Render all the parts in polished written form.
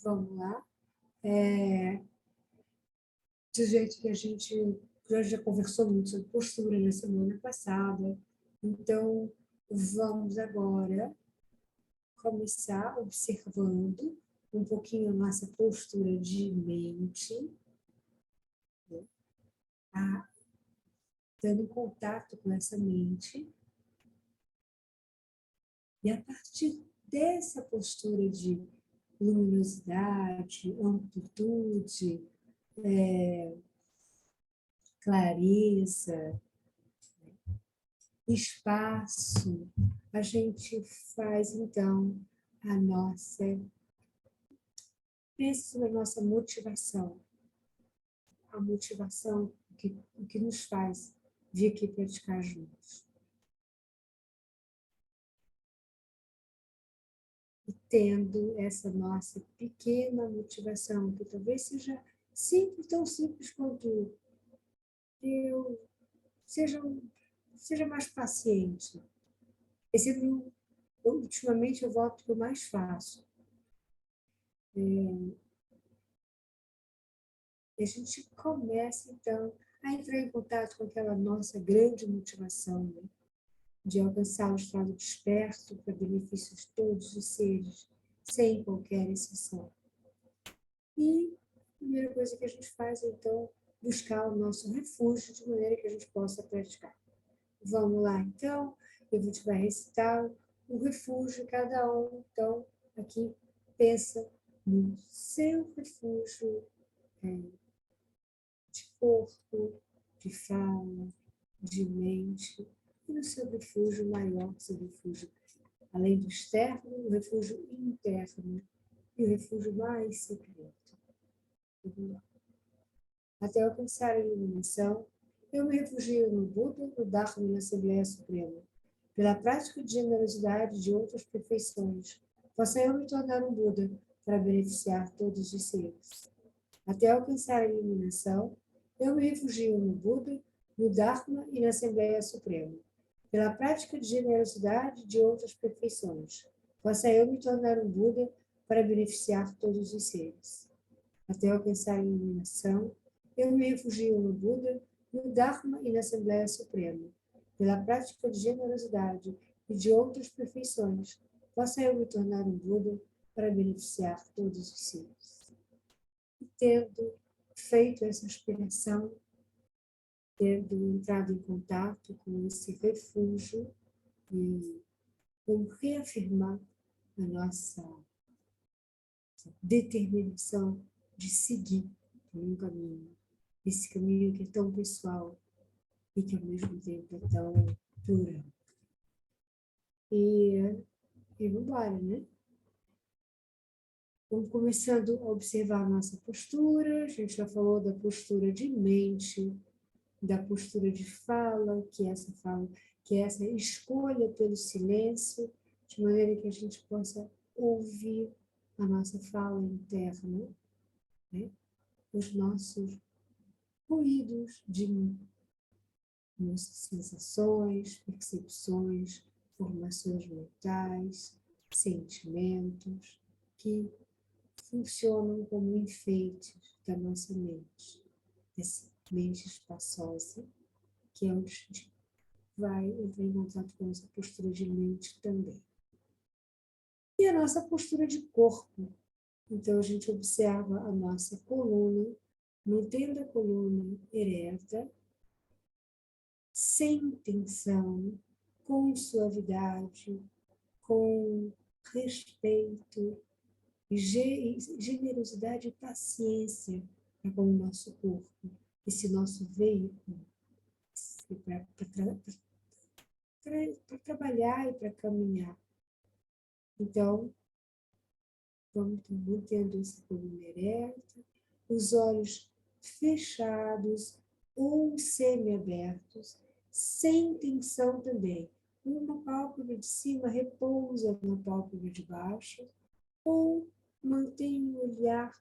Vamos lá. Do jeito que a gente já conversou muito sobre postura na semana passada, então vamos agora começar observando um pouquinho a nossa postura de mente, né? Tendo contato com essa mente, e a partir dessa postura de luminosidade, amplitude, clareza, espaço, a gente faz então a nossa, pensa sobre a nossa motivação, a motivação que nos faz vir aqui praticar juntos. E tendo essa nossa pequena motivação, que talvez seja simples, tão simples quanto eu seja mais paciente. Esse é ultimamente eu volto para o mais fácil. E a gente começa, então, a entrar em contato com aquela nossa grande motivação, né? De alcançar o estado desperto para benefício de todos os seres, sem qualquer exceção. E a primeira coisa que a gente faz é, então, buscar o nosso refúgio de maneira que a gente possa praticar. Vamos lá, então, eu vou te recitar o refúgio, cada um, então, aqui pensa no seu refúgio de corpo, de fala, de mente, e no seu refúgio maior, seu refúgio, além do externo, o refúgio interno, e o refúgio mais secreto. Até alcançar a iluminação, eu me refugio no Buda, no Dharma e na Assembleia Suprema. Pela prática de generosidade de outras perfeições, possa eu me tornar um Buda para beneficiar todos os seres. Até alcançar a iluminação, eu me refugio no Buda, no Dharma e na Assembleia Suprema. Pela prática de generosidade de outras perfeições, possa eu me tornar um Buda para beneficiar todos os seres. Até alcançar a iluminação, eu me refugio no Buda, no Dharma e na Assembleia Suprema. Pela prática de generosidade e de outras perfeições, possa eu me tornar um Buda para beneficiar todos os seres. E tendo feito essa aspiração, tendo entrado em contato com esse refúgio, e vamos reafirmar a nossa determinação de seguir por um caminho, esse caminho que é tão pessoal e que ao mesmo tempo é tão plural. E vamos embora, né? Vamos começando a observar a nossa postura. A gente já falou da postura de mente, da postura de fala, que é essa escolha pelo silêncio, de maneira que a gente possa ouvir a nossa fala interna, né? Os nossos ruídos de nossas sensações, percepções, formações mentais, sentimentos, que funcionam como enfeites da nossa mente, essa mente espaçosa, que é onde a gente vai entrar em contato com essa postura de mente também. E a nossa postura de corpo. Então, a gente observa a nossa coluna, mantendo a coluna ereta, sem tensão, com suavidade, com respeito, generosidade e paciência com o nosso corpo, esse nosso veículo, para trabalhar e para caminhar. Então, vamos mantendo essa coluna ereta, os olhos fechados ou semi-abertos, sem tensão também. Uma pálpebra de cima repousa na pálpebra de baixo, ou mantém o olhar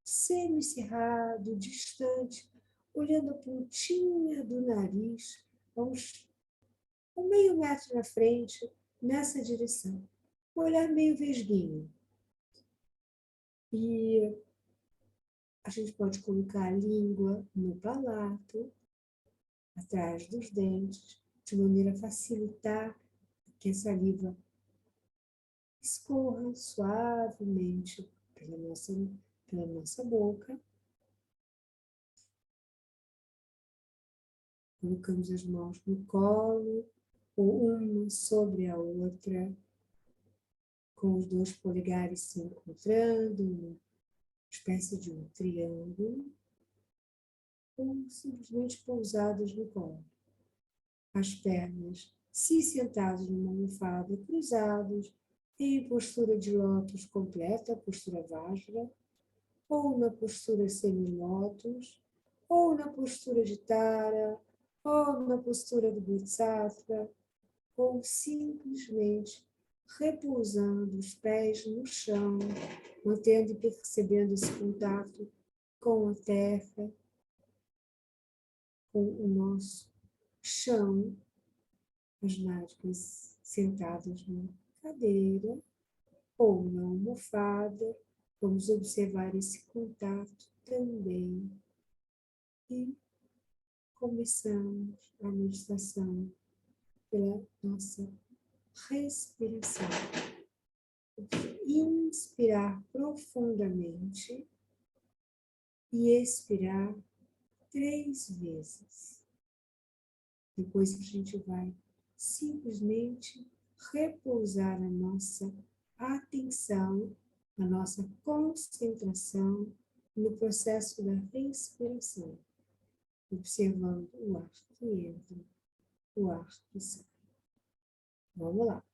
semicerrado, distante, olhando a pontinha do nariz, meio metro na frente, nessa direção. Um olhar meio vesguinho. E a gente pode colocar a língua no palato, atrás dos dentes, de maneira a facilitar que a saliva escorra suavemente pela nossa boca. Colocamos as mãos no colo, ou uma sobre a outra, com os dois polegares se encontrando, uma espécie de um triângulo, ou simplesmente pousadas no colo. As pernas, se sentados numa almofada, cruzados, em postura de lótus completa, postura Vajra, ou na postura semi-lótus, ou na postura de Tara, ou na postura do Bodhisattva, ou simplesmente repousando os pés no chão, mantendo e percebendo esse contato com a terra, com o nosso chão, as nádegas sentadas na cadeira ou na almofada. Vamos observar esse contato também e começamos a meditação pela nossa respiração. Inspirar profundamente e expirar 3 vezes. Depois a gente vai simplesmente repousar a nossa atenção, a nossa concentração no processo da respiração, observando o ar que entra, o ar que sai. Vamos lá.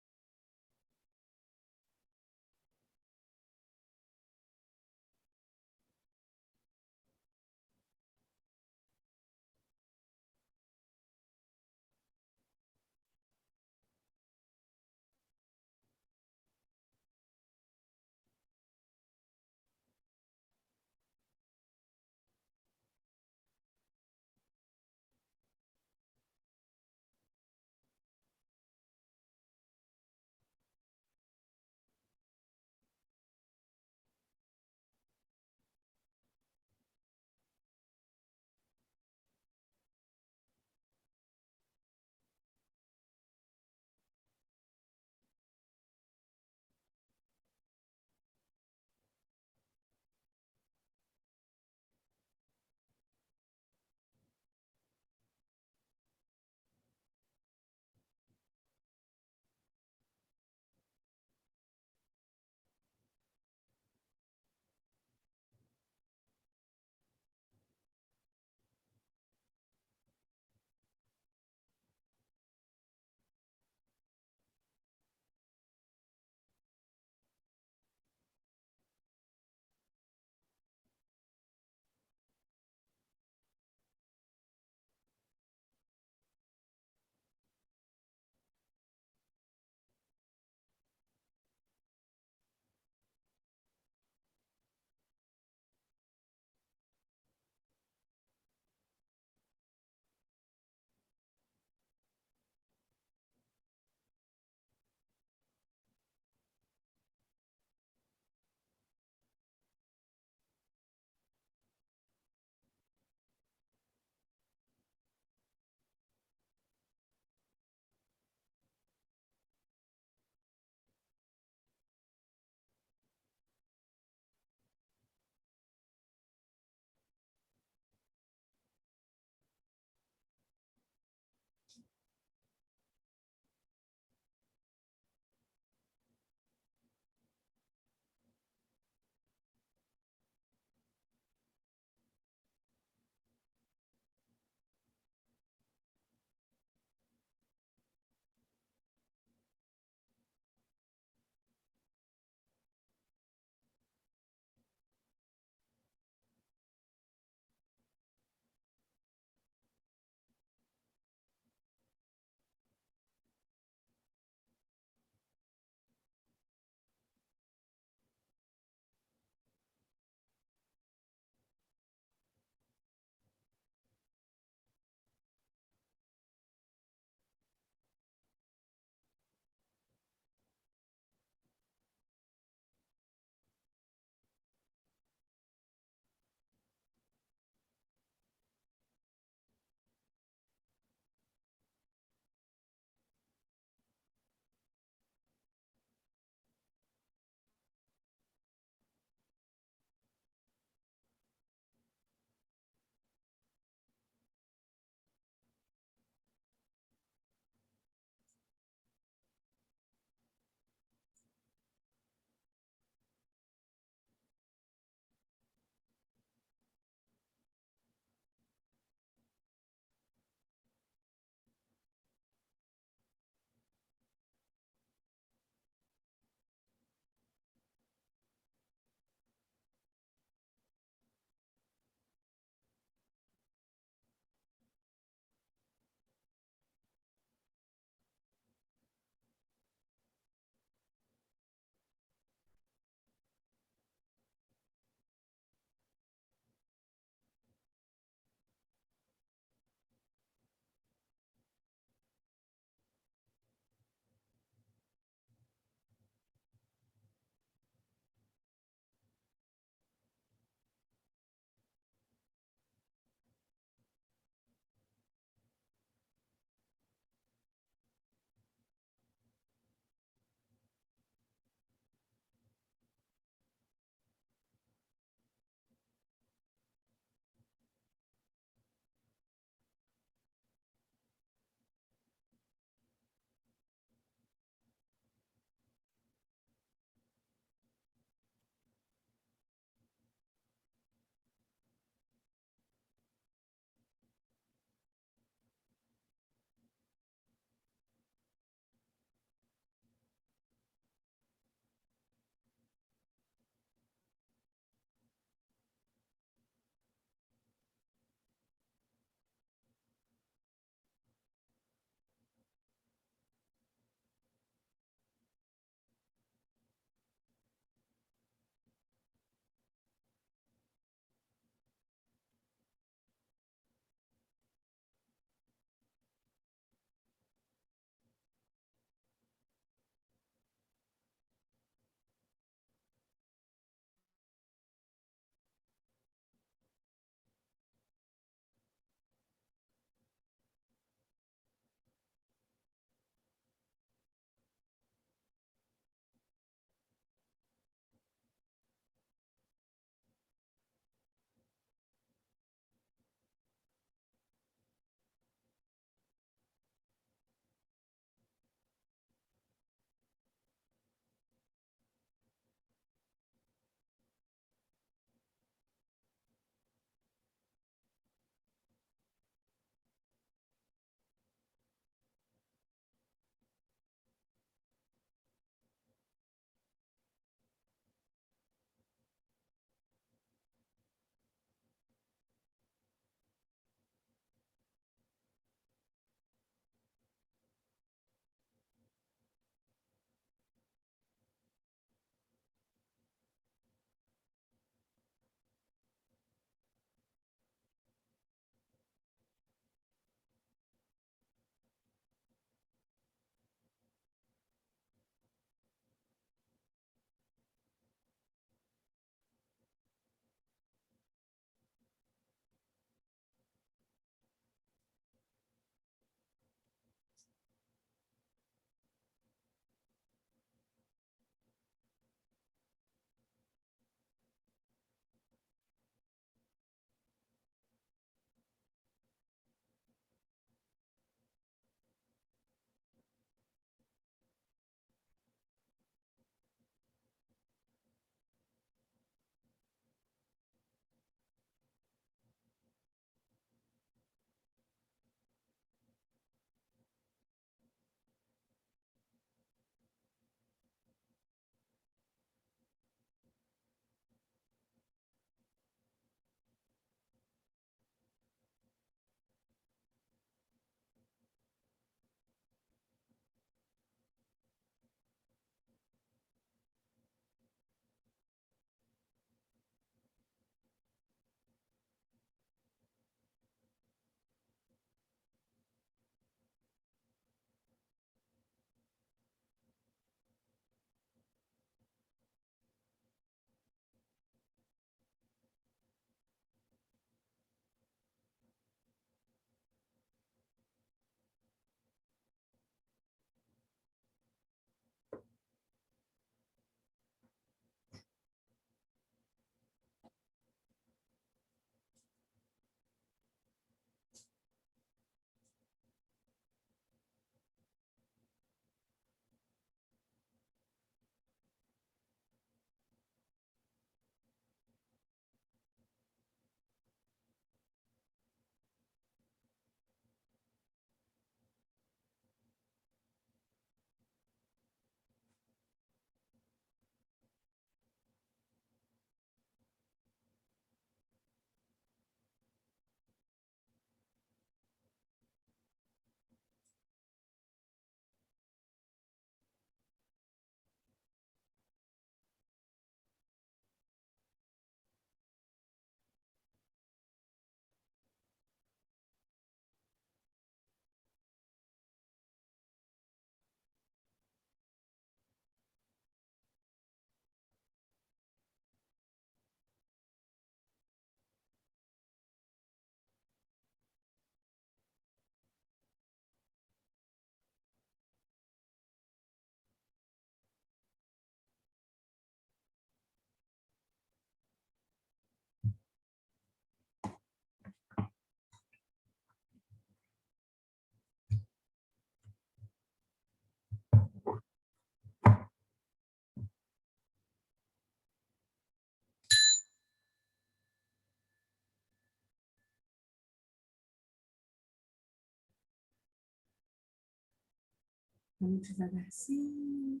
Vamos devagarzinho,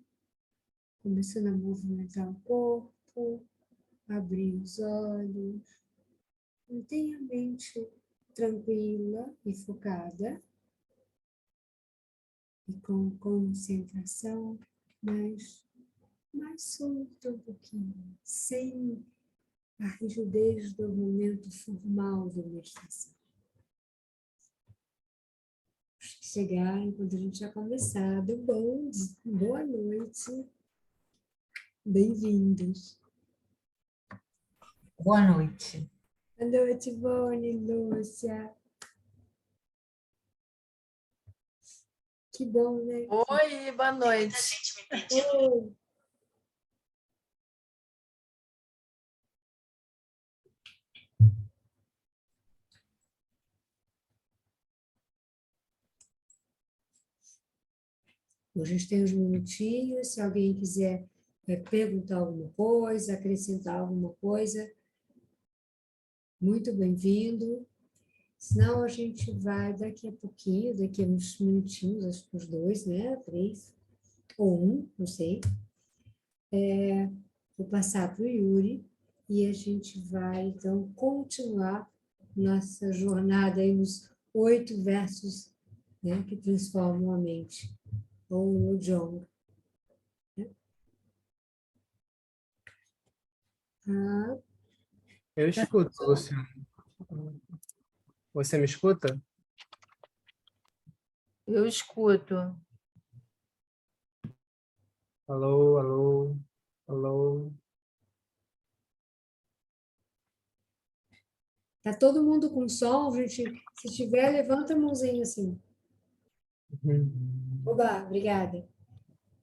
começando a movimentar o corpo, abrir os olhos. Mantenha a mente tranquila e focada e com concentração, mas mais solta um pouquinho, sem a rigidez do momento formal da meditação. Chegar enquanto a gente já começado. Boa noite. Bem-vindos. Boa noite. Boa noite, Boni, Lúcia. Que bom, né? Oi, boa noite. Oi. A gente tem uns minutinhos, se alguém quiser perguntar alguma coisa, acrescentar alguma coisa, muito bem-vindo. Senão a gente vai daqui a pouquinho, daqui a uns minutinhos, acho que uns 2, né? 3, ou 1, não sei. Vou passar para o Yuri e a gente vai, então, continuar nossa jornada aí nos 8 versos, né, que transformam a mente, ou no Jong. Ah, Eu escuto, você. Você me escuta? Eu escuto. Alô, alô, alô. tá todo mundo com som, gente? Se tiver, levanta a mãozinha assim. Uhum. Oba, obrigada.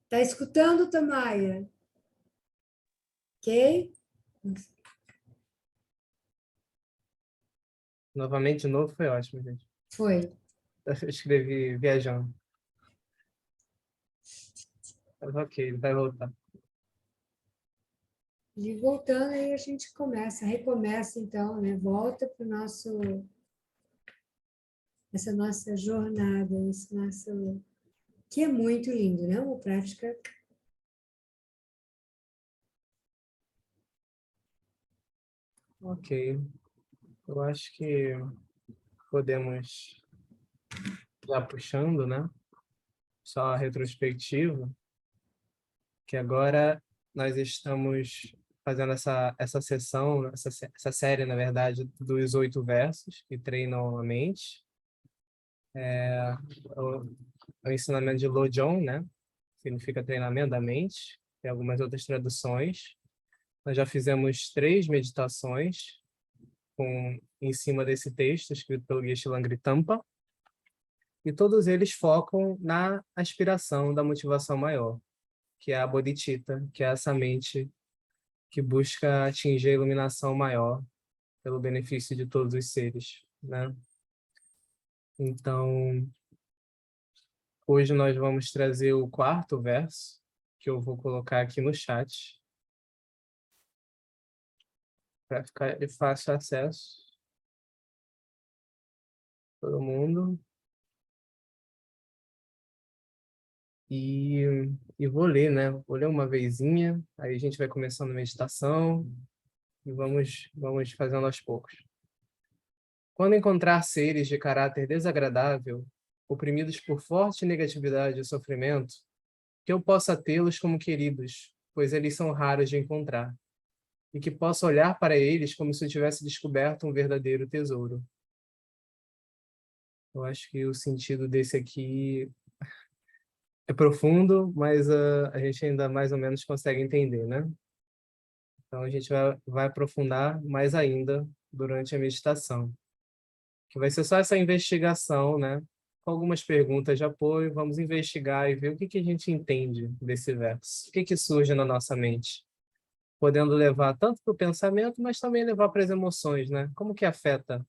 Tá escutando, Tamaia? Ok? Novamente, de novo, foi ótimo, gente. Foi. Eu escrevi viajando. Mas ok, vai voltar. E voltando, aí a gente recomeça então, né? Volta para essa nossa jornada, esse nosso, que é muito lindo, né? Uma prática. Ok. Eu acho que podemos já puxando, né? Só a retrospectiva, que agora nós estamos fazendo essa sessão, essa série, na verdade, dos 8 versos que treinam a mente. O ensinamento de Lojong, né? Significa treinamento da mente. Tem algumas outras traduções. Nós já fizemos 3 meditações em cima desse texto, escrito pelo Geshe Langri-Tampa, e todos eles focam na aspiração da motivação maior, que é a bodhicitta, que é essa mente que busca atingir a iluminação maior pelo benefício de todos os seres, né? Então, hoje nós vamos trazer o 4º verso, que eu vou colocar aqui no chat, para ficar de fácil acesso todo mundo. E, e vou ler, né? Vou ler uma vezinha, aí a gente vai começando a meditação e vamos fazendo aos poucos. Quando encontrar seres de caráter desagradável, oprimidos por forte negatividade e sofrimento, que eu possa tê-los como queridos, pois eles são raros de encontrar, e que possa olhar para eles como se eu tivesse descoberto um verdadeiro tesouro. Eu acho que o sentido desse aqui é profundo, mas a gente ainda mais ou menos consegue entender, né? Então a gente vai aprofundar mais ainda durante a meditação, que vai ser só essa investigação, né? Com algumas perguntas de apoio, vamos investigar e ver o que a gente entende desse verso, o que surge na nossa mente, podendo levar tanto para o pensamento, mas também levar para as emoções, né? Como que afeta,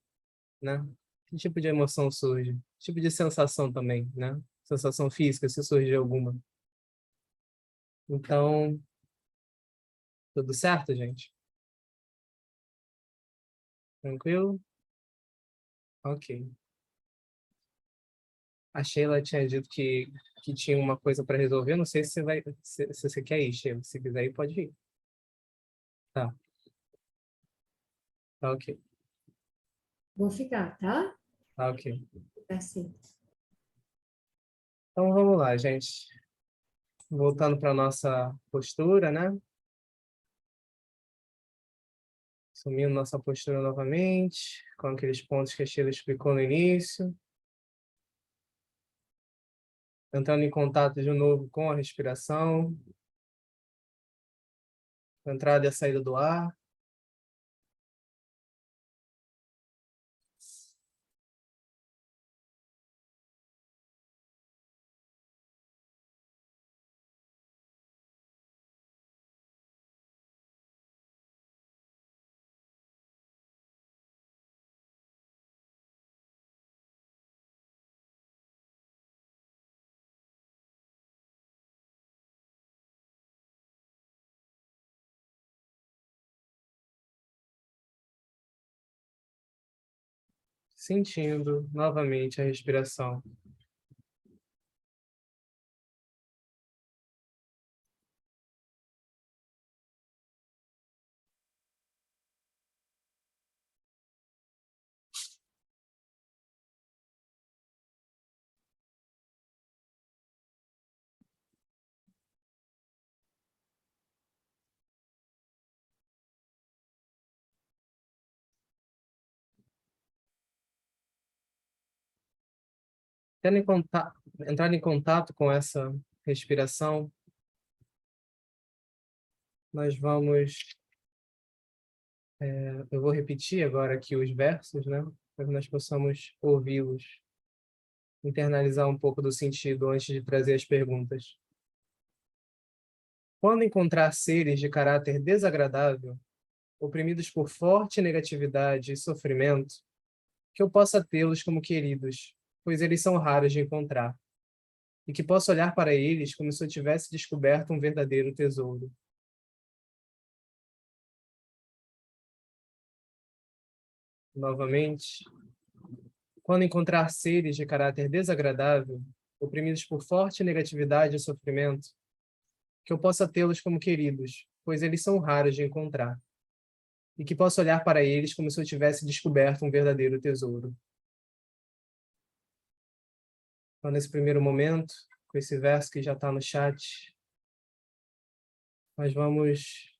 né? Que tipo de emoção surge? Que tipo de sensação também, né? Sensação física, se surgir alguma. Então, tudo certo, gente? Tranquilo? Ok. A Sheila tinha dito que que tinha uma coisa para resolver. Não sei se você vai, se você quer ir, Sheila. Se quiser ir, pode ir. Tá, tá ok. Vou ficar, tá? Tá ok. Tá sim. Então vamos lá, gente. Voltando para nossa postura, né? Assumindo nossa postura novamente, com aqueles pontos que a Sheila explicou no início. Entrando em contato de novo com a respiração. A entrada e a saída do ar. Sentindo novamente a respiração. Entrar em contato com essa respiração, nós vamos... eu vou repetir agora aqui os versos, né? Para que nós possamos ouvi-los, internalizar um pouco do sentido antes de trazer as perguntas. Quando encontrar seres de caráter desagradável, oprimidos por forte negatividade e sofrimento, que eu possa tê-los como queridos, pois eles são raros de encontrar, e que possa olhar para eles como se eu tivesse descoberto um verdadeiro tesouro. Novamente, quando encontrar seres de caráter desagradável, oprimidos por forte negatividade e sofrimento, que eu possa tê-los como queridos, pois eles são raros de encontrar, e que possa olhar para eles como se eu tivesse descoberto um verdadeiro tesouro. Então, nesse primeiro momento, com esse verso que já está no chat, nós vamos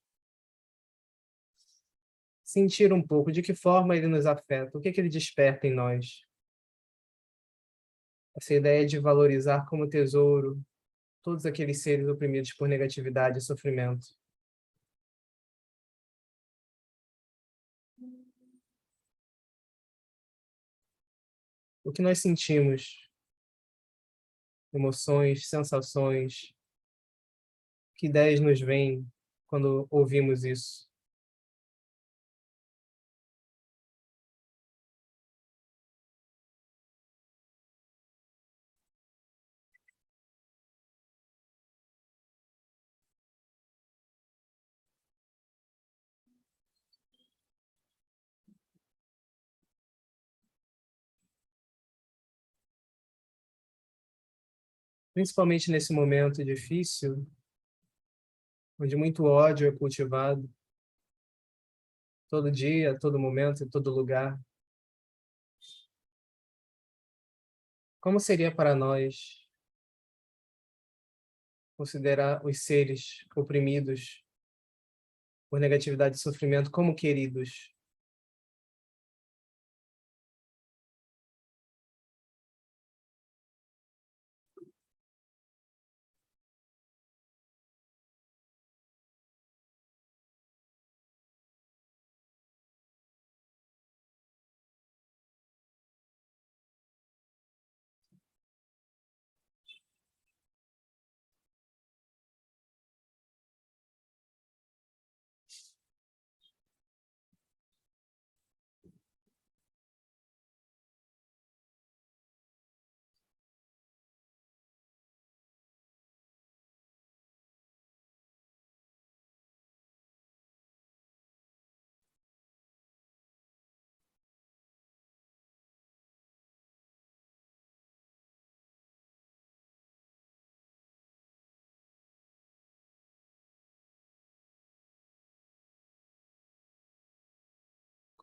sentir um pouco de que forma ele nos afeta, o que que ele desperta em nós. Essa ideia de valorizar como tesouro todos aqueles seres oprimidos por negatividade e sofrimento. O que nós sentimos, emoções, sensações, que ideias nos vêm quando ouvimos isso? Principalmente nesse momento difícil, onde muito ódio é cultivado, todo dia, a todo momento, em todo lugar. Como seria para nós considerar os seres oprimidos por negatividade e sofrimento como queridos?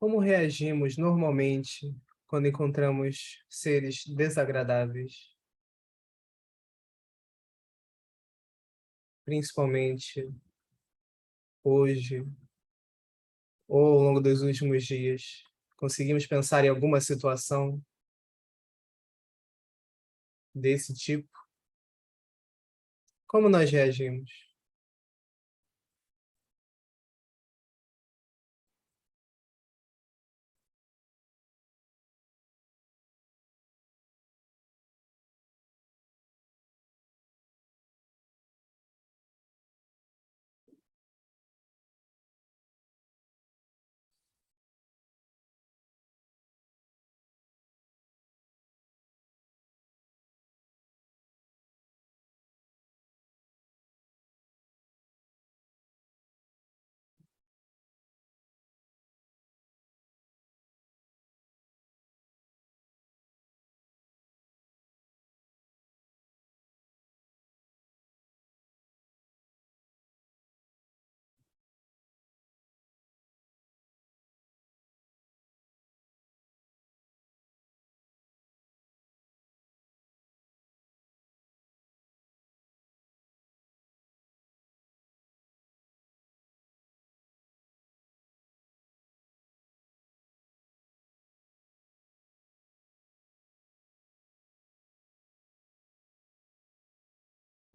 Como reagimos normalmente quando encontramos seres desagradáveis? Principalmente hoje ou ao longo dos últimos dias. Conseguimos pensar em alguma situação desse tipo? Como nós reagimos?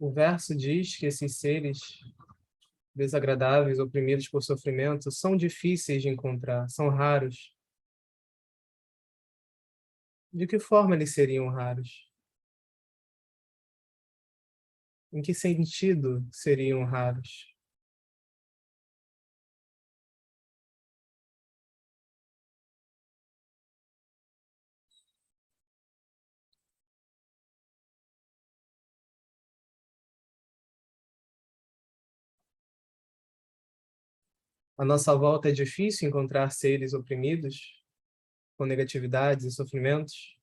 O verso diz que esses seres desagradáveis, oprimidos por sofrimento, são difíceis de encontrar, são raros. De que forma eles seriam raros? Em que sentido seriam raros? À nossa volta é difícil encontrar seres oprimidos, com negatividades e sofrimentos?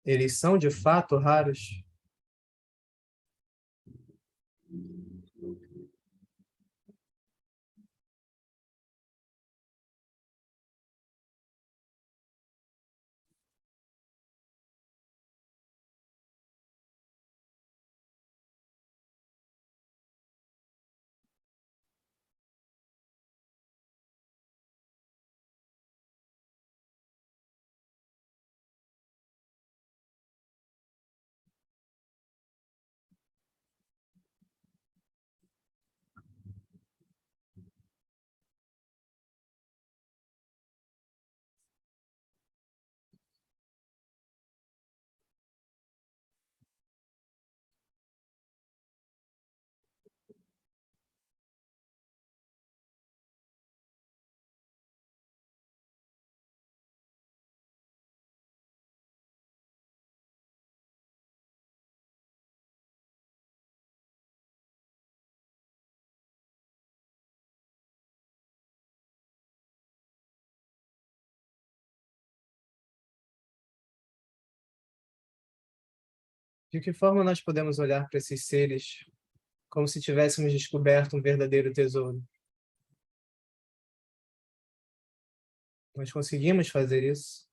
Eles são de fato raros? De que forma nós podemos olhar para esses seres como se tivéssemos descoberto um verdadeiro tesouro? Nós conseguimos fazer isso?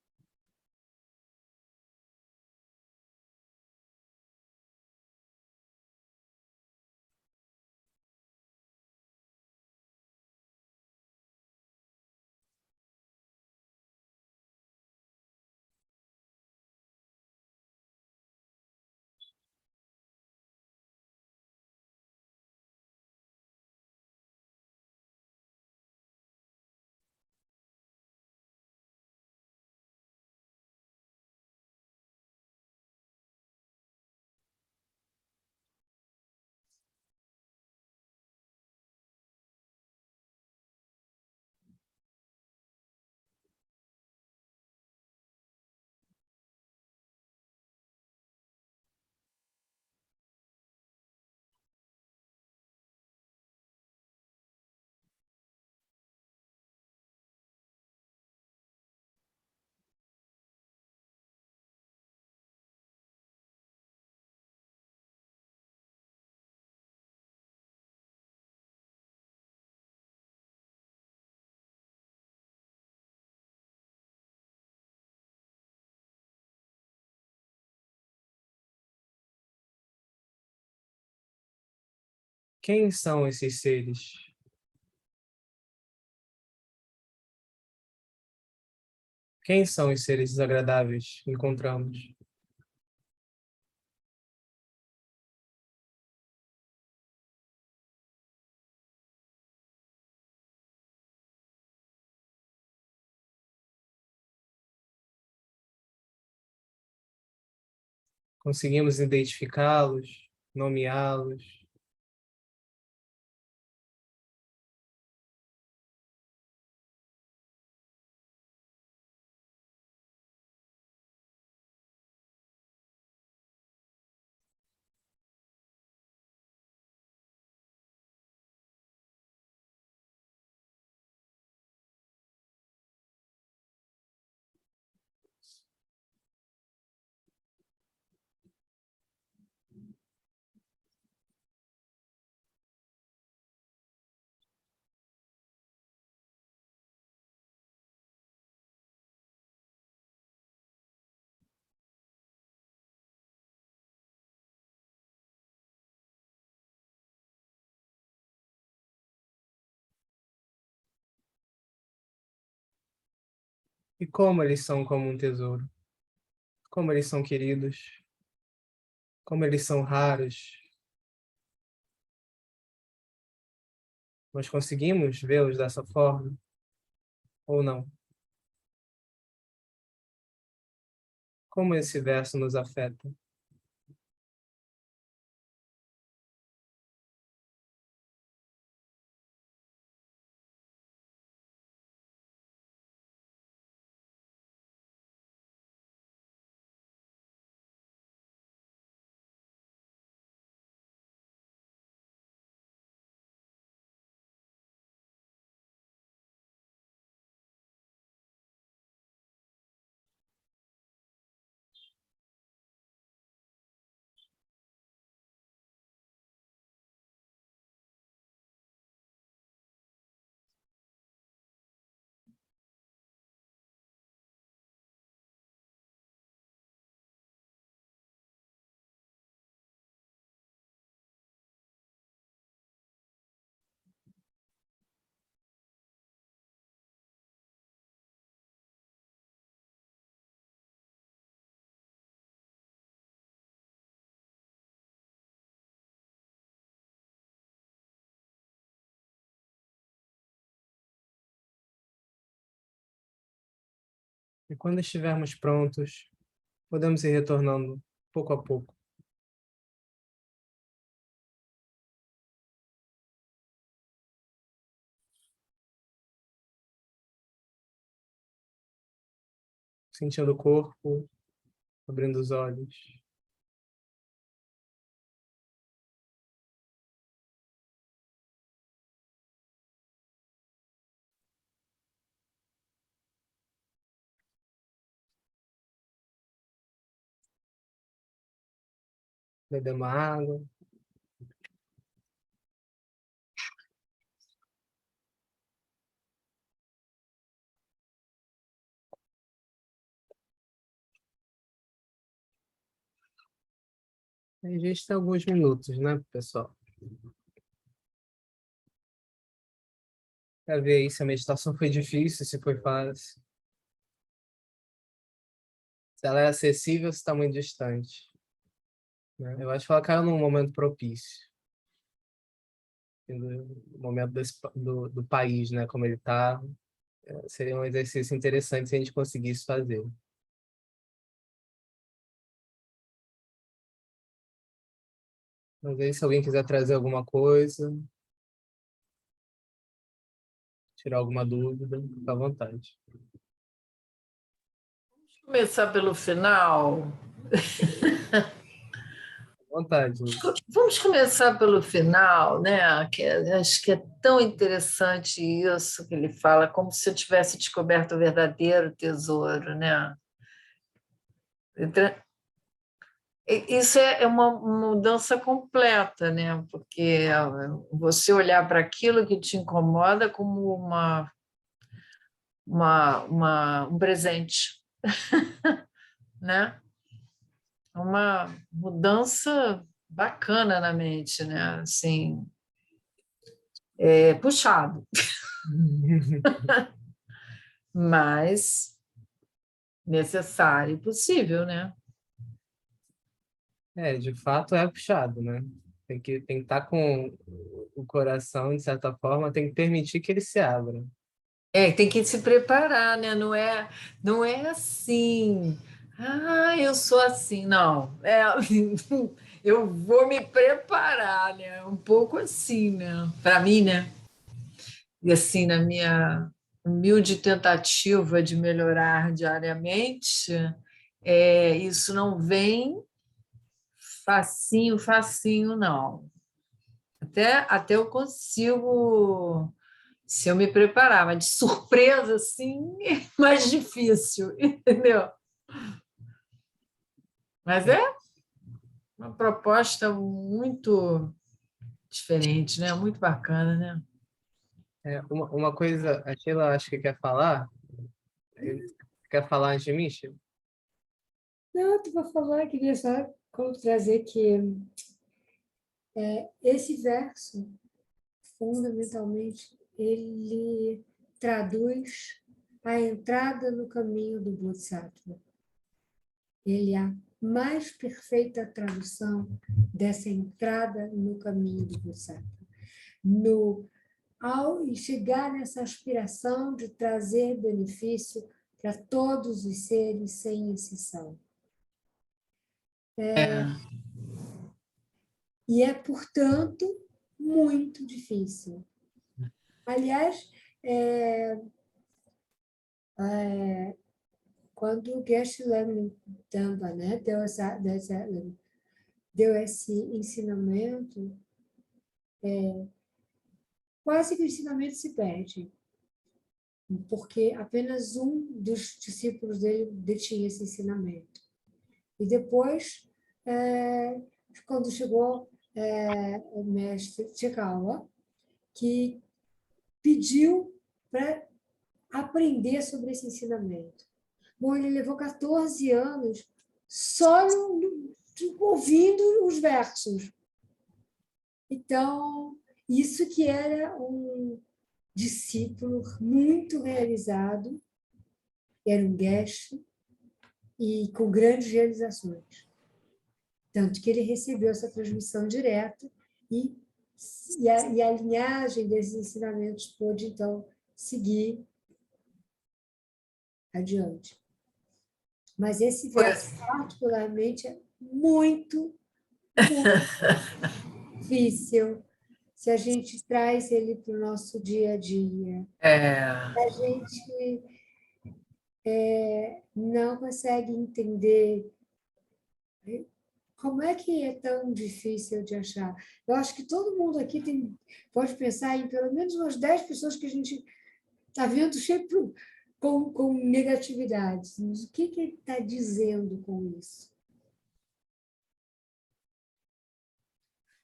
Quem são esses seres? Quem são os seres desagradáveis que encontramos? Conseguimos identificá-los, nomeá-los? E como eles são como um tesouro? Como eles são queridos? Como eles são raros? Nós conseguimos vê-los dessa forma ou não? Como esse verso nos afeta? E quando estivermos prontos, podemos ir retornando pouco a pouco. Sentindo o corpo, abrindo os olhos. Beber uma água. A gente tem alguns minutos, né, pessoal? Para ver aí se a meditação foi difícil, se foi fácil. Se ela é acessível, se está muito distante. Né? Eu acho que ela caiu num momento propício. No momento do país, né, como ele está. Seria um exercício interessante se a gente conseguisse fazer. Mas aí, se alguém quiser trazer alguma coisa, tirar alguma dúvida, fica à vontade. Começar pelo final. À vontade. Vamos começar pelo final, né? Acho que é tão interessante isso que ele fala, como se eu tivesse descoberto o verdadeiro tesouro, né? Isso é uma mudança completa, né? Porque você olhar para aquilo que te incomoda como um presente, né? Uma mudança bacana na mente, né? Assim, É puxado, mas necessário e possível, né? De fato é puxado, né? Tem que estar com o coração, de certa forma, tem que permitir que ele se abra. Tem que se preparar, né? Não é assim. Ah, eu sou assim. Não, eu vou me preparar, né? Um pouco assim, né? Para mim, né? E assim, na minha humilde tentativa de melhorar diariamente, isso não vem facinho, facinho, não. Até eu consigo, se eu me preparar, mas de surpresa, assim, é mais difícil, entendeu? Mas é uma proposta muito diferente, né? Muito bacana, né? Uma coisa, a Sheila acho que quer falar. Quer falar antes de mim, Sheila? Não, tu vai falar, queria só trazer que esse verso, fundamentalmente, ele traduz a entrada no caminho do Bodhisattva. Ele é a mais perfeita tradução dessa entrada no caminho do Bodhisattva. Ao chegar nessa aspiração de trazer benefício para todos os seres, sem exceção. E é, portanto, muito difícil. Aliás, quando o Geshe-la Tamba, né, deu esse ensinamento, quase que o ensinamento se perde, porque apenas um dos discípulos dele detinha esse ensinamento. E depois, quando chegou o mestre Chikawa, que pediu para aprender sobre esse ensinamento. Bom, ele levou 14 anos só ouvindo os versos. Então, isso que era um discípulo muito realizado, era um geshe e com grandes realizações. Tanto que ele recebeu essa transmissão direta e a linhagem desses ensinamentos pôde, então, seguir adiante. Mas esse verso, particularmente, é muito, muito difícil se a gente traz ele para o nosso dia a dia. A gente não consegue entender como é que é tão difícil de achar. Eu acho que todo mundo aqui pode pensar em pelo menos umas 10 pessoas que a gente está vendo cheio com negatividade. Mas o que ele está dizendo com isso?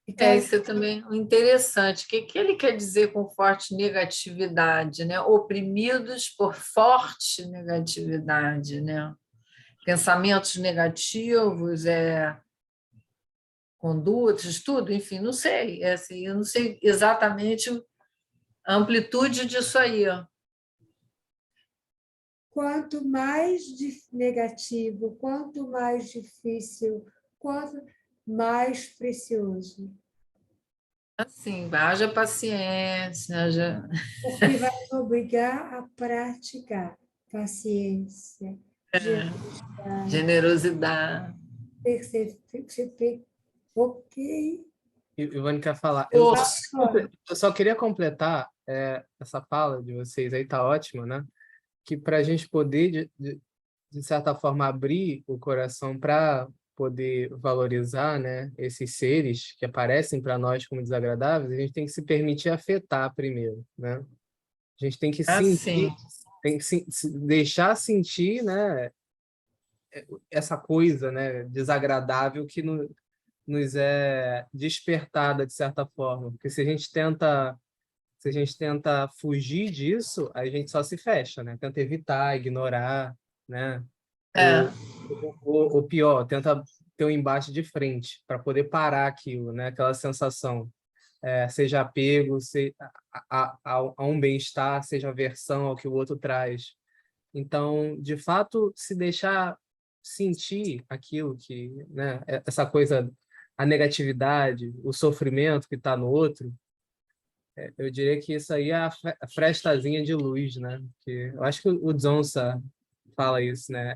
É claro, Isso é também interessante. O que ele quer dizer com forte negatividade, né? Oprimidos por forte negatividade, né? Pensamentos negativos, condutas, tudo, enfim, não sei. Assim, eu não sei exatamente a amplitude disso aí. quanto mais negativo, quanto mais difícil, quanto mais precioso. Assim, haja paciência, haja... Porque vai nos obrigar a praticar paciência, generosidade. perceber. Ok. Ivone quer falar. Força. Eu só queria completar essa fala de vocês aí, tá ótima, né? Que para a gente poder, de certa forma, abrir o coração para poder valorizar, né, esses seres que aparecem para nós como desagradáveis, a gente tem que se permitir afetar primeiro, né? A gente tem que sentir, Assim, tem que deixar sentir, né, essa coisa, né, desagradável que nos é despertada de certa forma, porque se a gente tenta fugir disso, aí a gente só se fecha, né? Tenta evitar, ignorar, né? é, Ou pior, tenta ter um embate de frente para poder parar aquilo, né? Aquela sensação. seja apego, a um bem-estar, seja aversão ao que o outro traz. Então, de fato, se deixar sentir aquilo que, né, essa coisa, a negatividade, o sofrimento que está no outro, eu diria que isso aí é a frestazinha de luz, né? Porque eu acho que o Dzongsa fala isso, né?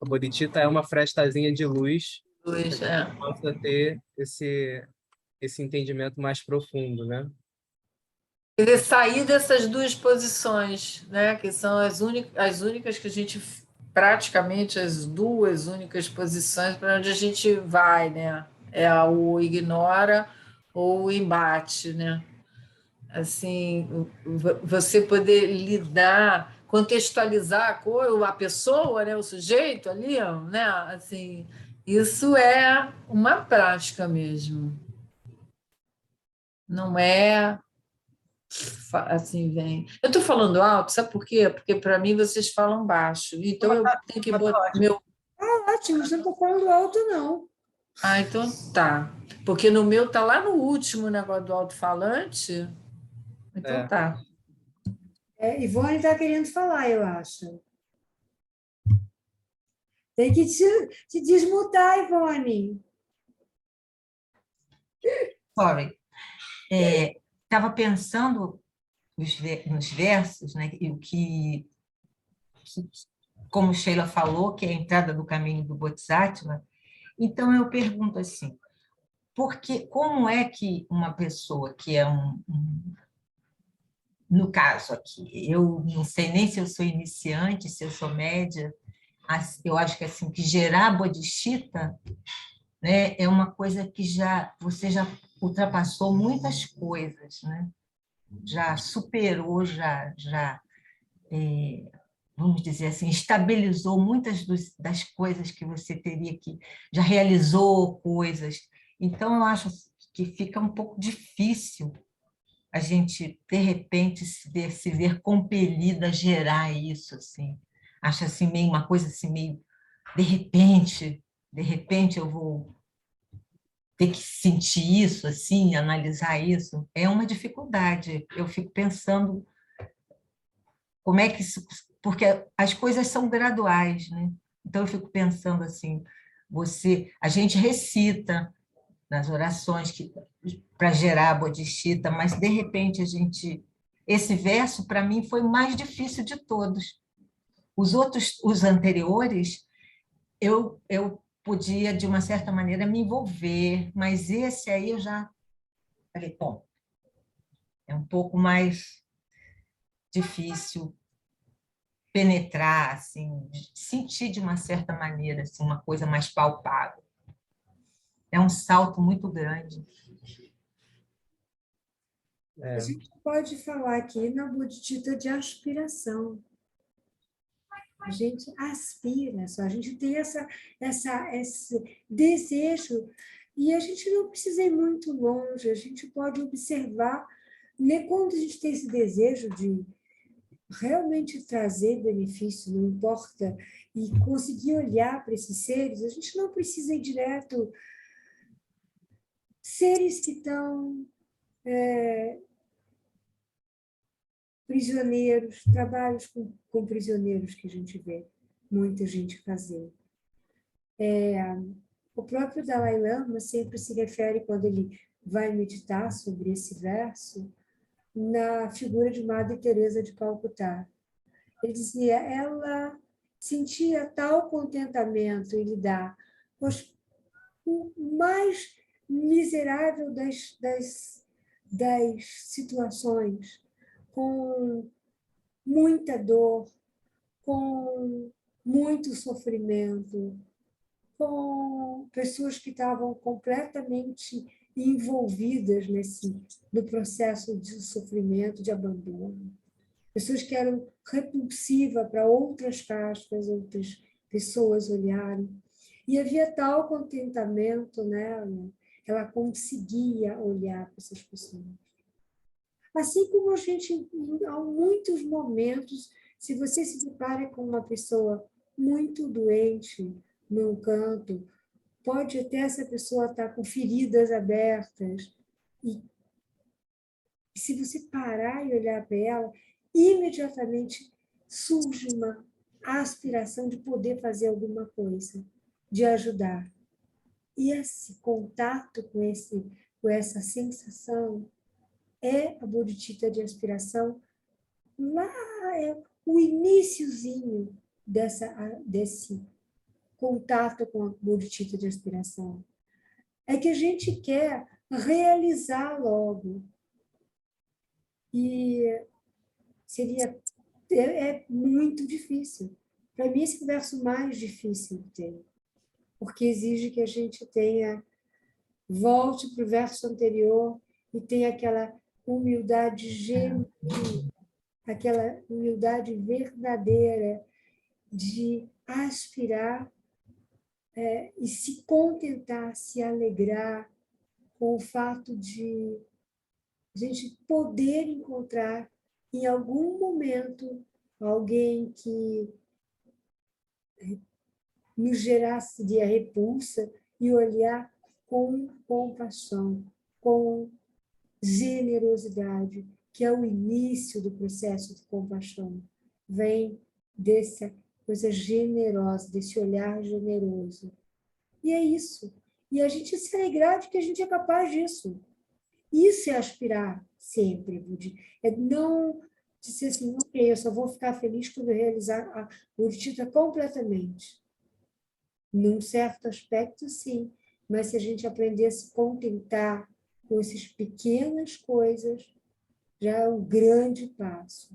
A bodhicitta é uma frestazinha de luz para Pois que a é. gente possa ter esse entendimento mais profundo, né? Quer dizer, sair dessas duas posições, né? Que são as únicas que a gente, praticamente as duas únicas posições para onde a gente vai, né? É o ignora ou o embate, né? Assim, você poder lidar, contextualizar a pessoa, né? O sujeito ali, ó, né? Assim, isso é uma prática mesmo. Não é assim, vem. Eu estou falando alto, sabe por quê? Porque para mim vocês falam baixo. Então eu tenho que Mas tá botar ótimo. meu. Ótimo, você não está falando alto, não. Ah, então tá. Porque no meu tá lá no último negócio do alto-falante. Então É, tá. Ivone está querendo falar, eu acho. Tem que te desmutar, Ivone. Sorry. Estava pensando nos versos, né? E o que, como Sheila falou, que é a entrada do caminho do Bodhisattva. Então, eu pergunto assim, como é que uma pessoa que é no caso aqui, eu não sei nem se eu sou iniciante, se eu sou média, eu acho que assim, que gerar bodhicitta, né, é uma coisa que você já ultrapassou muitas coisas, né? Já superou, vamos dizer assim, estabilizou muitas das coisas que você teria que, já realizou coisas. Então, eu acho que fica um pouco difícil a gente, de repente, se ver compelida a gerar isso, assim. Acho assim, meio uma coisa assim, meio, de repente eu vou ter que sentir isso, assim, analisar isso. É uma dificuldade. Eu fico pensando como é que isso... Porque as coisas são graduais, né? Então, eu fico pensando assim, a gente recita nas orações para gerar a bodhicitta, mas, de repente, esse verso, para mim, foi o mais difícil de todos. Os anteriores, eu podia, de uma certa maneira, me envolver, mas esse aí eu já falei, bom, é um pouco mais difícil penetrar, assim, sentir de uma certa maneira, assim, uma coisa mais palpável. É um salto muito grande. A gente pode falar aqui na bodhicitta de aspiração. A gente aspira, só a gente tem esse desejo, e a gente não precisa ir muito longe, a gente pode observar, né, quando a gente tem esse desejo de realmente trazer benefício, não importa, e conseguir olhar para esses seres, a gente não precisa ir direto. Seres que estão prisioneiros, trabalhos com prisioneiros que a gente vê muita gente fazer. O próprio Dalai Lama sempre se refere, quando ele vai meditar sobre esse verso, na figura de Madre Teresa de Calcutá. Ele dizia, ela sentia tal contentamento em lidar com o mais miserável das situações, com muita dor, com muito sofrimento, com pessoas que estavam completamente envolvidas no processo de sofrimento, de abandono, pessoas que eram repulsivas para outras castas, outras pessoas olharem. E havia tal contentamento nela, ela conseguia olhar para essas pessoas. Assim como a gente, em muitos momentos, se você se depara com uma pessoa muito doente num canto, pode até essa pessoa estar com feridas abertas, e que se você parar e olhar para ela, imediatamente surge uma aspiração de poder fazer alguma coisa, de ajudar. E esse contato com essa sensação é a bodhicitta de aspiração. Lá é o iniciozinho desse contato com a bodhicitta de aspiração. É que a gente quer realizar logo. E é muito difícil. Para mim, esse é o verso mais difícil que tem, porque exige que a gente volte para o verso anterior e tenha aquela humildade genuína, aquela humildade verdadeira de aspirar e se contentar, se alegrar com o fato de a gente poder encontrar em algum momento alguém que nos gerasse de repulsa e olhar com compaixão, com generosidade, que é o início do processo de compaixão. Vem dessa coisa generosa, desse olhar generoso. E é isso. E a gente se alegrar de que a gente é capaz disso. Isso é aspirar sempre, Budi. É não dizer assim, ok, eu só vou ficar feliz quando eu realizar a bodhicitta completamente. Num certo aspecto, sim. Mas se a gente aprender a se contentar com essas pequenas coisas, já é um grande passo.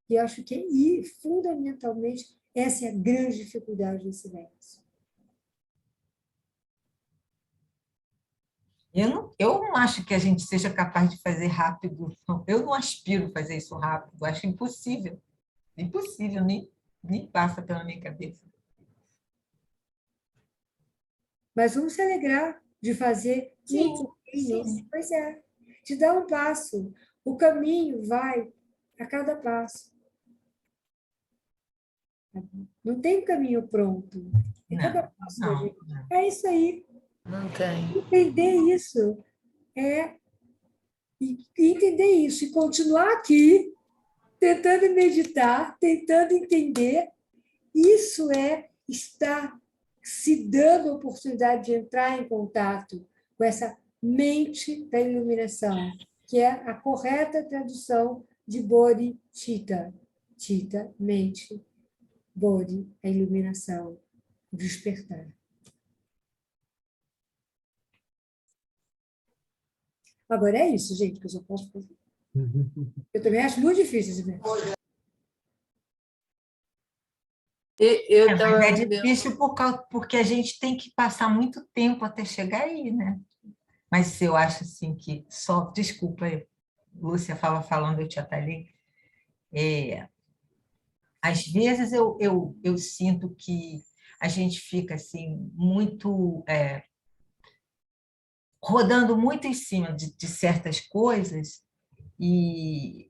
E acho que, fundamentalmente, essa é a grande dificuldade desse verso. Eu não acho que a gente seja capaz de fazer rápido. Não. Eu não aspiro fazer isso rápido. Acho impossível. Impossível, nem passa pela minha cabeça. Mas vamos se alegrar de fazer um Sim, pouquinho. sim. Pois é, de dar um passo. O caminho vai a cada passo. Não tem caminho pronto. É cada Não, passo da não, gente. não. É isso aí. Não tem. Entender isso entender isso e continuar aqui, tentando meditar, tentando entender. Isso é estar se dando a oportunidade de entrar em contato com essa mente da iluminação, que é a correta tradução de bodhicitta. Chitta, mente, bodhi, a iluminação, o despertar. Agora é isso, gente, que eu só posso fazer. Eu também acho muito difícil esse verso. Eu Mas estava é vendo. difícil porque a gente tem que passar muito tempo até chegar aí, né? Mas eu acho assim que só, desculpa, Lúcia estava falando, eu te atalhei. Às vezes eu sinto que a gente fica assim muito rodando muito em cima de certas coisas e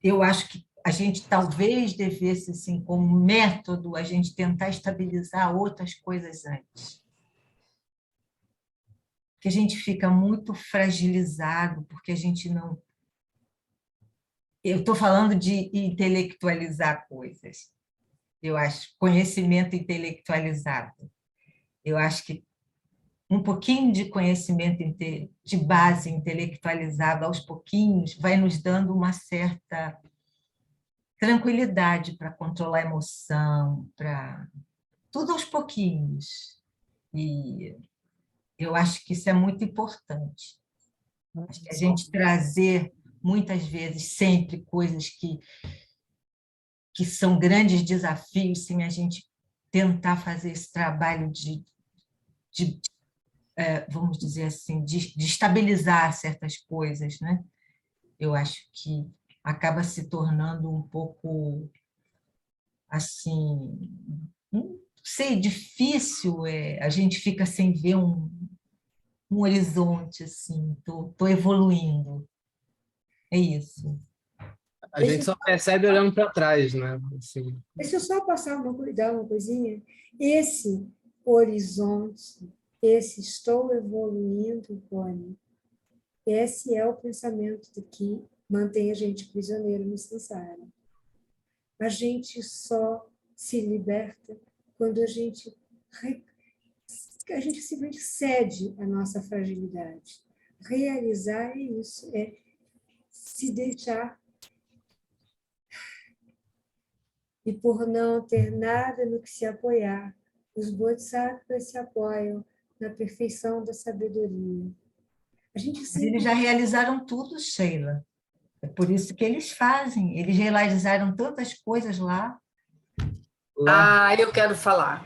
eu acho que a gente talvez devesse, assim, como método, a gente tentar estabilizar outras coisas antes. Porque a gente fica muito fragilizado, porque a gente não... Eu estou falando de intelectualizar coisas. Eu acho conhecimento intelectualizado. Eu acho que um pouquinho de conhecimento de base intelectualizado aos pouquinhos vai nos dando uma certa tranquilidade para controlar a emoção, para tudo aos pouquinhos. E eu acho que isso é muito importante. Acho que a gente trazer, muitas vezes, sempre coisas que são grandes desafios, sem a gente tentar fazer esse trabalho de vamos dizer assim, de estabilizar certas coisas, né? Eu acho que acaba se tornando um pouco assim, não sei, difícil, a gente fica sem ver um horizonte, assim, tô evoluindo. É isso. A gente só percebe olhando para trás, né? Assim. Deixa eu só dar uma coisinha. Esse horizonte, esse estou evoluindo, Cone, Esse é o pensamento que mantém a gente prisioneiro no samsara. A gente só se liberta quando a gente simplesmente cede à nossa fragilidade. Realizar é isso, é se deixar. E por não ter nada no que se apoiar, os bodhisattvas se apoiam na perfeição da sabedoria. A gente Mas sempre... eles já realizaram tudo, Sheila. É por isso que eles fazem. Eles realizaram tantas coisas lá. Lá, Eu quero falar.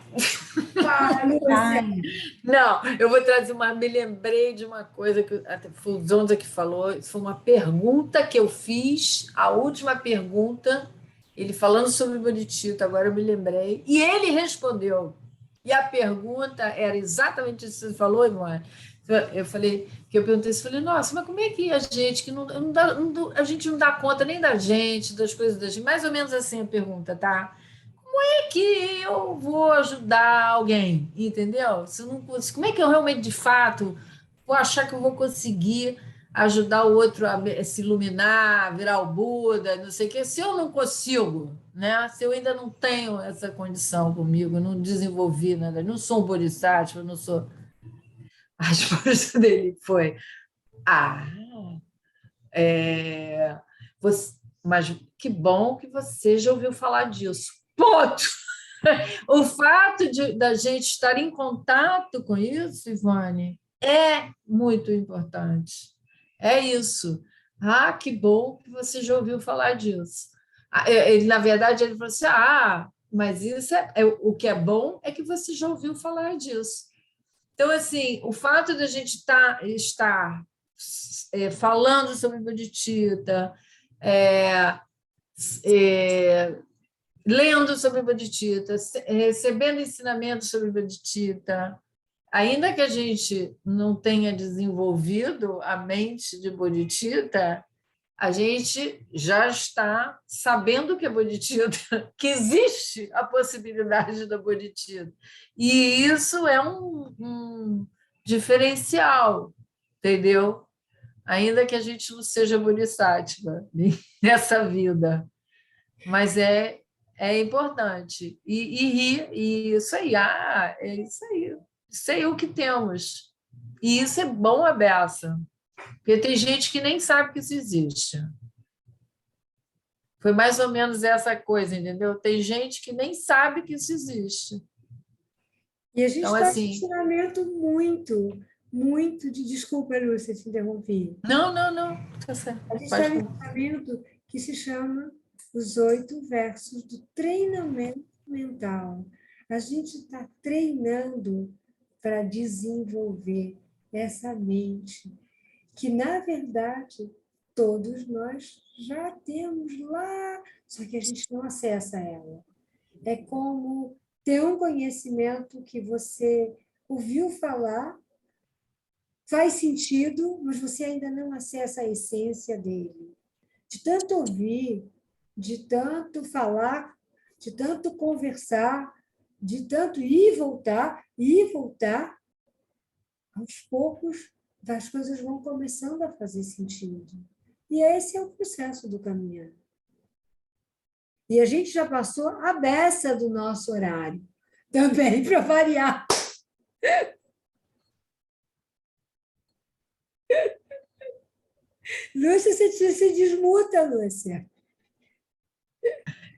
Ah, Lúcia, Ai, Não, eu vou trazer uma. Me lembrei de uma coisa que até foi o Zonza que falou. Isso foi uma pergunta que eu fiz, a última pergunta, ele falando sobre Bodhicitta, agora eu me lembrei, e ele respondeu. E a pergunta era exatamente isso que você falou, irmã. Eu falei, que eu perguntei, eu falei, nossa, mas como é que a gente que a gente não dá conta nem da gente, das coisas da gente, mais ou menos assim a pergunta, tá? Que eu vou ajudar alguém, entendeu? Se eu não, como é que eu realmente, de fato, vou achar que eu vou conseguir ajudar o outro a se iluminar, virar o Buda, não sei o quê, se eu não consigo, né? Se eu ainda não tenho essa condição comigo, não desenvolvi nada, não sou um bodhisattva, não sou... A resposta dele foi, ah, mas que bom que você já ouviu falar disso. Ponto! O fato da gente estar em contato com isso, Ivone, é muito importante. É isso. Ah, que bom que você já ouviu falar disso. Ele, na verdade, ele falou assim: mas isso o que é bom é que você já ouviu falar disso. Então, assim, o fato de a gente estar falando sobre Bodhicitta, é, é, lendo sobre Bodhicitta, recebendo ensinamentos sobre Bodhicitta, ainda que a gente não tenha desenvolvido a mente de Bodhicitta, a gente já está sabendo que é Bodhicitta, que existe a possibilidade da Bodhicitta. E isso é um diferencial, entendeu? Ainda que a gente não seja Bodhisattva nessa vida. Mas é importante. E rir, e isso aí, é isso aí. Isso aí é o que temos. E isso é bom a beça, porque tem gente que nem sabe que isso existe. Foi mais ou menos essa coisa, entendeu? Tem gente que nem sabe que isso existe. e a gente Então, está em assim, ensinamento muito de... Desculpa, Lúcia, te interrompi. não, tá certo. A gente está Pode em falar. ensinamento que se chama Os 8 Versos do Treinamento Mental. A gente está treinando para desenvolver essa mente, que, na verdade, todos nós já temos lá, só que a gente não acessa ela. É como ter um conhecimento que você ouviu falar, faz sentido, mas você ainda não acessa a essência dele. De tanto ouvir, de tanto falar, de tanto conversar, de tanto ir e voltar, aos poucos as coisas vão começando a fazer sentido. E esse é o processo do caminhar. E a gente já passou a beça do nosso horário, também, para variar. Lúcia, você se desmuta, Lúcia.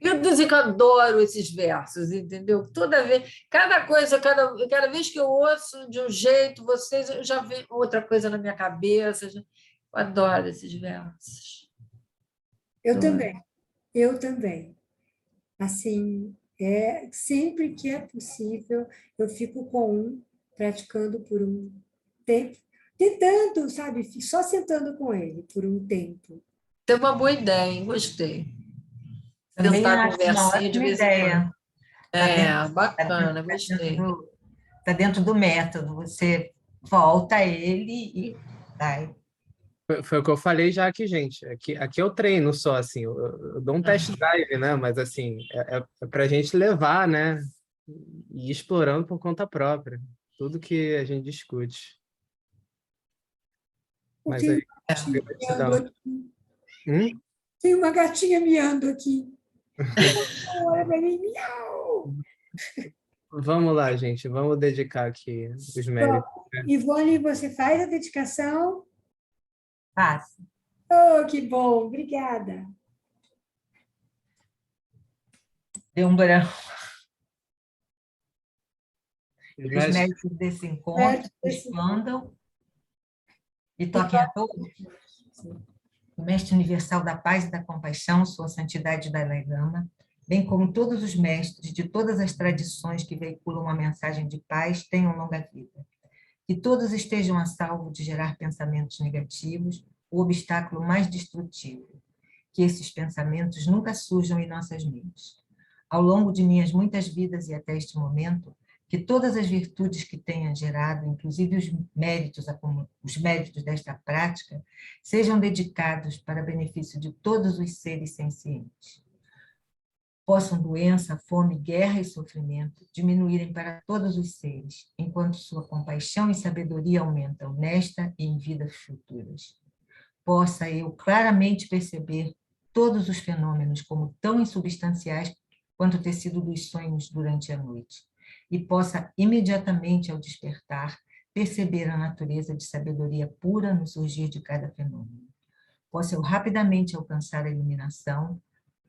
Eu dizer que eu adoro esses versos, entendeu? Toda vez, cada coisa, cada vez que eu ouço de um jeito, vocês, eu já vem outra coisa na minha cabeça. Eu adoro esses versos. Eu Adoro. também, eu também. Assim, sempre que é possível, eu fico com um, praticando por um tempo, tentando, sabe, só sentando com ele por um tempo. Tem uma boa ideia, hein? Gostei. também Tentar acho uma conversinha de ótima vez em quando. ideia. Está dentro, Bacana, tá gostei. dentro, tá dentro do método. Você volta a ele e vai. foi o que eu falei já aqui, gente. Aqui eu treino só, assim, eu dou um test drive, né? Mas, assim, é para a gente levar, né? E ir explorando por conta própria. Tudo que a gente discute. Mas Tem aí, uma gatinha miando gratidão. aqui. Tem uma gatinha miando aqui. Olha para mim, miau! Vamos lá, gente. Vamos dedicar aqui os méritos. Ivone, você faz a dedicação? Faça. Oh, que bom, obrigada. Deu um branco. Os Os méritos méritos desse encontro Méritos desse expandam e toquem a todos. O Mestre Universal da Paz e da Compaixão, Sua Santidade Dalai Lama, bem como todos os mestres de todas as tradições que veiculam uma mensagem de paz, tenham longa vida. Que todos estejam a salvo de gerar pensamentos negativos, o obstáculo mais destrutivo. Que esses pensamentos nunca surjam em nossas mentes. Ao longo de minhas muitas vidas e até este momento, que todas as virtudes que tenha gerado, inclusive os méritos desta prática, sejam dedicados para benefício de todos os seres sencientes. Possam doença, fome, guerra e sofrimento diminuírem para todos os seres, enquanto sua compaixão e sabedoria aumentam nesta e em vidas futuras. Possa eu claramente perceber todos os fenômenos como tão insubstanciais quanto o tecido dos sonhos durante a noite, e possa imediatamente ao despertar perceber a natureza de sabedoria pura no surgir de cada fenômeno. Possa eu rapidamente alcançar a iluminação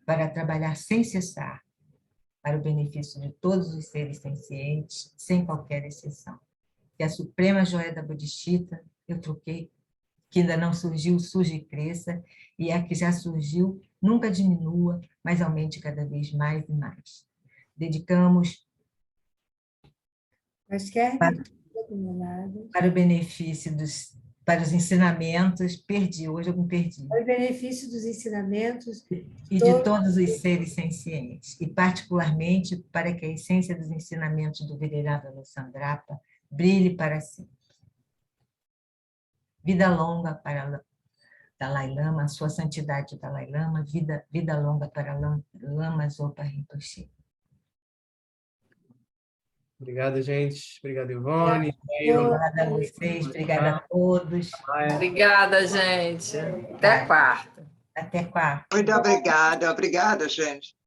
para trabalhar sem cessar para o benefício de todos os seres sencientes, sem qualquer exceção. Que a suprema joia da Bodhisattva, eu troquei, que ainda não surgiu, surja e cresça, e a que já surgiu, nunca diminua, mas aumente cada vez mais e mais. Dedicamos Mas quer para, do meu lado. para o benefício para os ensinamentos, hoje eu me perdi, Para o benefício dos ensinamentos, e de todos os seres sencientes, e particularmente para que a essência dos ensinamentos do Venerável Sangrapa brilhe para sempre. Vida longa para Dalai Lama, Sua Santidade Dalai Lama, vida longa para Lama Zopa Rinpoche. Obrigado, gente. Obrigado, Ivone. Obrigada a vocês, obrigada a todos. Obrigada, gente. Até quarta. Até quarta. Muito obrigada, obrigada, gente.